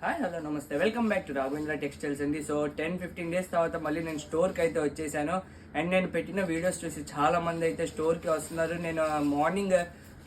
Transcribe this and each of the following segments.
Hi hello నమస్తే, welcome back to Raghavendra textiles అండి. So 10-15 days తర్వాత మళ్ళీ నేను స్టోర్కి అయితే వచ్చేసాను. అండ్ నేను పెట్టిన వీడియోస్ చూసి చాలా మంది అయితే స్టోర్కి వస్తున్నారు. నేను మార్నింగ్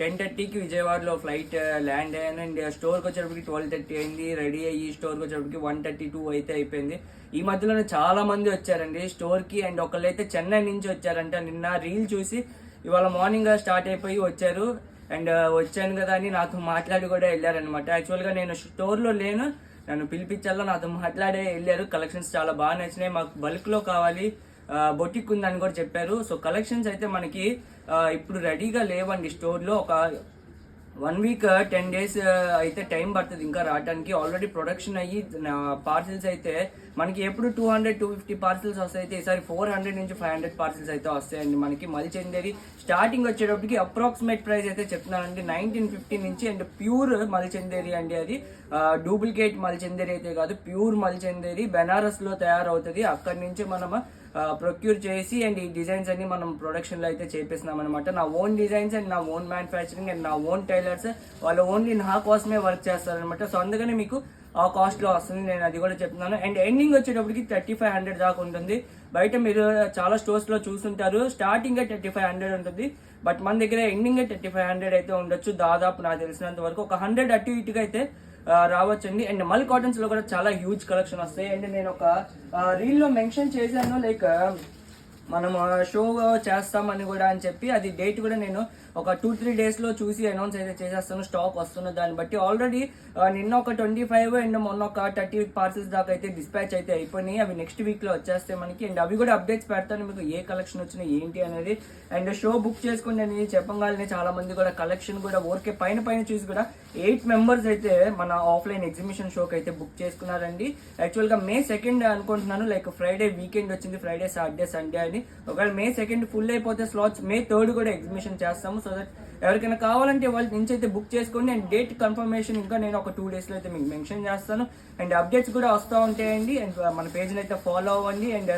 10:30కి విజయవాడలో ఫ్లైట్ ల్యాండ్ అయ్యాను. అండ్ స్టోర్కి వచ్చేటప్పటికి 12:30 అయింది. రెడీ అయ్యి స్టోర్కి వచ్చేటప్పటికి 1:32 అయితే అయిపోయింది. ఈ మధ్యలోనే చాలా మంది వచ్చారండి స్టోర్కి. అండ్ ఒకళ్ళైతే చెన్నై నుంచి వచ్చారంట. నిన్న రీల్ చూసి ఇవాళ మార్నింగ్ స్టార్ట్ అయిపోయి వచ్చారు. అండ్ వచ్చాను కదా అని నాతో మాట్లాడి కూడా వెళ్ళారనమాట. యాక్చువల్గా నేను స్టోర్లో లేను, నన్ను పిలిపించాలో నాతో మాట్లాడే వెళ్ళారు. కలెక్షన్స్ చాలా బాగా నచ్చినాయి, మాకు బల్క్లో కావాలి, బొటిక్ ఉందని కూడా చెప్పారు. సో కలెక్షన్స్ అయితే మనకి ఇప్పుడు రెడీగా లేవండి స్టోర్లో. ఒక 1 వీక్ 10 డేస్ అయితే టైం పడుతుంది ఇంకా రావడానికి. ఆల్రెడీ ప్రొడక్షన్ అయ్యి పార్సిల్స్ అయితే మనకి ఎప్పుడు 200-250 పార్సిల్స్ వస్తాయి. అయితే ఈసారి 400 నుంచి 500 పార్సిల్స్ అయితే వస్తాయండి మనకి. మల్చందేరి స్టార్టింగ్ వచ్చేటప్పటికి అప్రాక్సిమేట్ ప్రైస్ అయితే చెప్తున్నానండి 1950 నుంచి. అండ్ ప్యూర్ మల్చందేరి అండి, అది డూప్లికేట్ మల్చందేరి అయితే కాదు, ప్యూర్ మల్చందేరి బెనారస్లో తయారవుతుంది. అక్కడి నుంచి మనం ప్రొక్యూర్ చేసి అండ్ ఈ డిజైన్స్ అన్ని మనం ప్రొడక్షన్లో అయితే చేపిస్తున్నాం అనమాట. నా ఓన్ డిజైన్స్ అండ్ నా ఓన్ మ్యానుఫ్యాక్చరింగ్ అండ్ నా ఓన్ టైలర్స్, వాళ్ళు ఓన్లీ నా కోసమే వర్క్ చేస్తారనమాట. సో అందుకని మీకు ఆ కాస్ట్లో వస్తుంది, నేను అది కూడా చెప్తున్నాను. అండ్ ఎండింగ్ వచ్చేటప్పటికి 3500 దాకా ఉంటుంది. బయట మీరు చాలా స్టోర్స్లో చూస్తుంటారు స్టార్టింగ్ 3500 ఉంటుంది, బట్ మన దగ్గర ఎండింగ్ 3500 అయితే ఉండొచ్చు దాదాపు. నాకు తెలిసినంత వరకు ఒక 100 అటు ఇటుగా అయితే రావచ్చండి. అండ్ మల్ కాటన్స్ లో కూడా చాలా హ్యూజ్ కలెక్షన్ వస్తాయి. అండ్ నేను ఒక రీల్ లో మెన్షన్ చేశాను, లైక్ మనం షో చేస్తామని కూడా అని చెప్పి, అది డేట్ కూడా నేను ఒక 2-3 డేస్ లో చూసి అనౌన్స్ అయితే చేసేస్తాను. స్టాక్ వస్తున్న దాన్ని బట్టి ఆల్రెడీ నిన్న ఒక 25 అండ్ మొన్న ఒక 30 పార్సల్స్ దాకా అయితే డిస్పాచ్ అయితే అయిపోయినాయి. అవి నెక్స్ట్ వీక్ లో వచ్చేస్తాయి మనకి. అండ్ అవి కూడా అప్డేట్స్ పెడతాను మీకు, ఏ కలెక్షన్ వచ్చినాయి ఏంటి అనేది. అండ్ షో బుక్ చేసుకోండి అని చెప్పగానే చాలా మంది కూడా కలెక్షన్ కూడా ఊరికే పైన చూసి కూడా 8 మెంబర్స్ అయితే మన ఆఫ్లైన్ ఎగ్జిబిషన్ షోకి అయితే బుక్ చేసుకున్నారండి. యాక్చువల్ గా May 2 అనుకుంటున్నాను, లైక్ ఫ్రైడే వీకెండ్ వచ్చింది, ఫ్రైడే సాటర్డే సండే అని. ఒకవేళ May 2 ఫుల్ అయిపోతే స్లాట్స్ May 3 కూడా ఎగ్జిబిషన్ చేస్తాము. సో దట్ ఎవరికైనా కావాలంటే వాళ్ళ నుంచి అయితే బుక్ చేసుకోండి. అండ్ డేట్ కన్ఫర్మేషన్ ఇంకా నేను ఒక 2 డేస్ లో అయితే మీకు మెన్షన్ చేస్తాను. అండ్ అప్డేట్స్ కూడా వస్తూ ఉంటాయండి. అండ్ మన పేజ్ని అయితే ఫాలో అవ్వండి. అండ్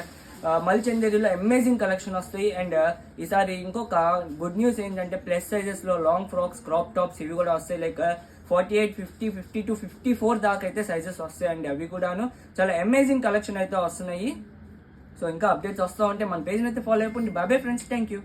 మల్చందేరిలో అమేజింగ్ కలెక్షన్ వస్తాయి. అండ్ ఈసారి ఇంకొక గుడ్ న్యూస్ ఏంటంటే ప్లస్ సైజెస్ లో లాంగ్ ఫ్రాక్స్, క్రాప్ టాప్స్ ఇవి కూడా వస్తాయి. లైక్ 48, 50, 52, 54 దాకా అయితే సైజెస్ వస్తాయండి. అవి కూడాను చాలా అమేజింగ్ కలెక్షన్ అయితే వస్తున్నాయి. సో ఇంకా అప్డేట్స్ వస్తూ ఉంటే మన పేజ్ని అయితే ఫాలో అయిపోండి. Bye bye friends, thank you.